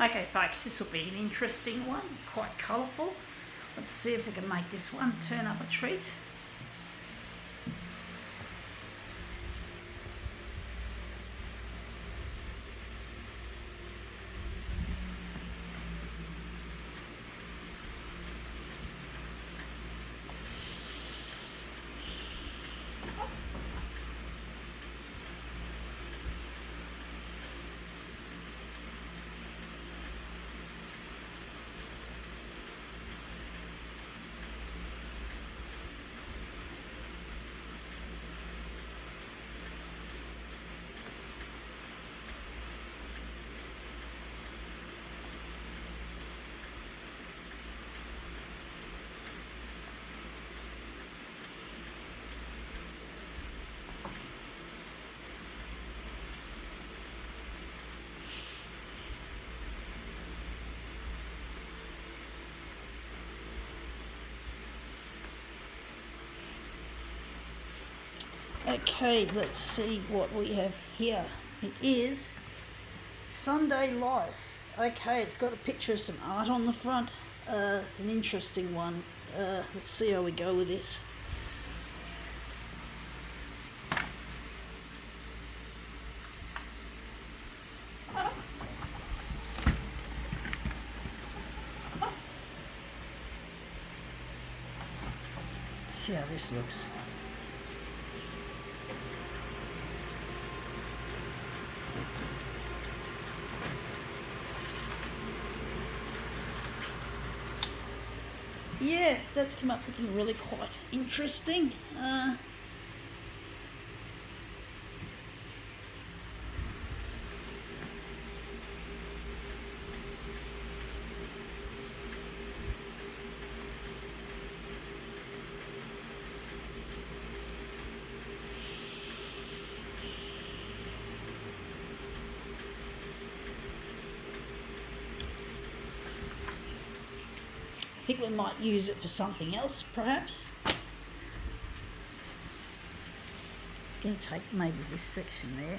Okay folks, this will be an interesting one, quite colourful. Let's see if we can make this one turn up a treat. Okay, let's see what we have here. It is Sunday Life. Okay, it's got a picture of some art on the front. It's an interesting one. Let's see how we go with this. See how this looks. Yeah, that's come up looking really quite interesting. I think we might use it for something else, perhaps. Going to take maybe this section there.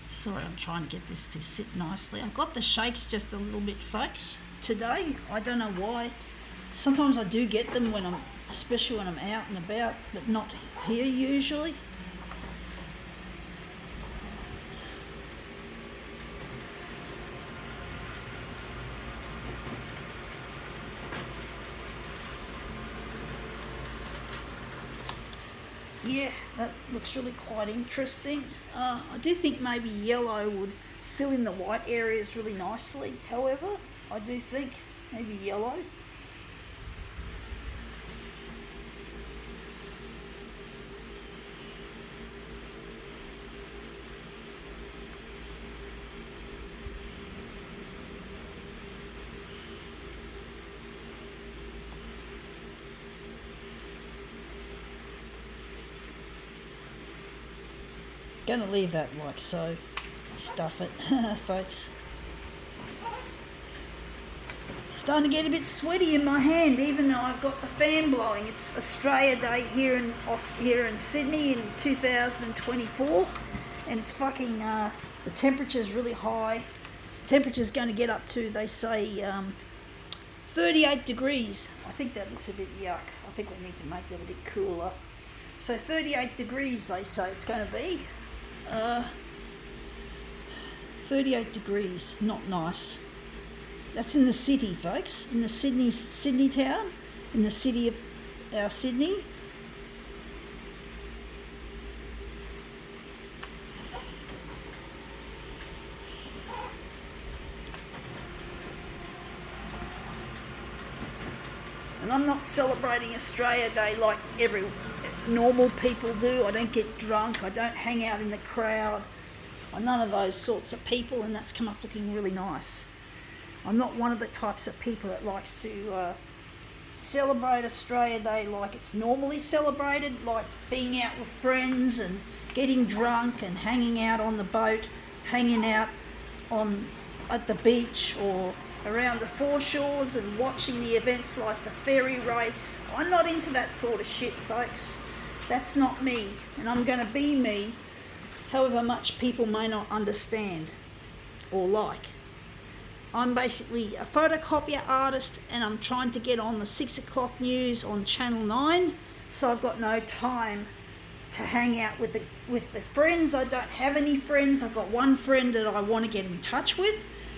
Sorry, I'm trying to get this to sit nicely. I've got the shakes just a little bit, folks, today. I don't know why. Sometimes I do get them when especially when I'm out and about, but not here usually. Yeah, that looks really quite interesting. I do think maybe yellow would fill in the white areas really nicely. However, I do think maybe yellow. Gonna leave that like so. Stuff it, folks. Starting to get a bit sweaty in my hand, even though I've got the fan blowing. It's Australia Day here in Sydney in 2024, and it's fucking the temperature's really high. The temperature's going to get up to, they say, 38 degrees. I think that looks a bit yuck. I think we need to make that a bit cooler. So 38 degrees, they say it's going to be. 38 degrees, not nice. That's in the city, folks, in the Sydney town, in the city of our Sydney. And I'm not celebrating Australia Day like every normal people do. I don't get drunk, I don't hang out in the crowd. I'm none of those sorts of people, and that's come up looking really nice. I'm not one of the types of people that likes to celebrate Australia Day like it's normally celebrated, like being out with friends and getting drunk and hanging out on the boat, hanging out at the beach or around the foreshores and watching the events like the ferry race. I'm not into that sort of shit, folks. That's not me, and I'm going to be me, however much people may not understand or like. I'm basically a photocopier artist, and I'm trying to get on the 6 o'clock news on Channel 9, so I've got no time to hang out with the friends. I don't have any friends. I've got one friend that I want to get in touch with.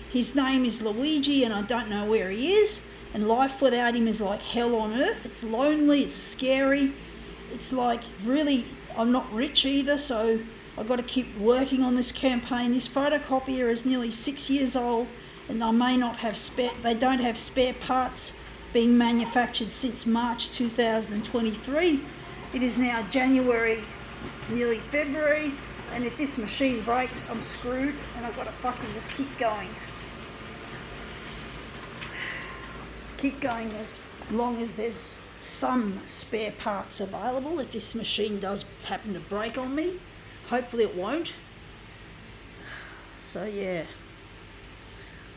His name is Luigi, and I don't know where he is, and life without him is like hell on earth. It's lonely, it's scary. It's like, really, I'm not rich either, so I've got to keep working on this campaign. This photocopier is nearly 6 years old, and they don't have spare parts being manufactured since March 2023. It is now January, nearly February, and if this machine breaks, I'm screwed, and I've got to fucking just keep going. Keep going as long as there's some spare parts available. If this machine does happen to break on me, hopefully it won't. So yeah,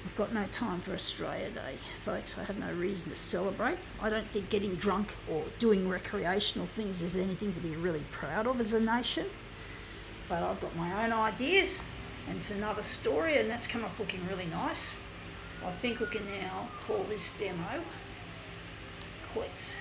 I've got no time for Australia Day, folks. I have no reason to celebrate. I don't think getting drunk or doing recreational things is anything to be really proud of as a nation. But I've got my own ideas, and it's another story, and that's come up looking really nice. I think we can now call this demo quits.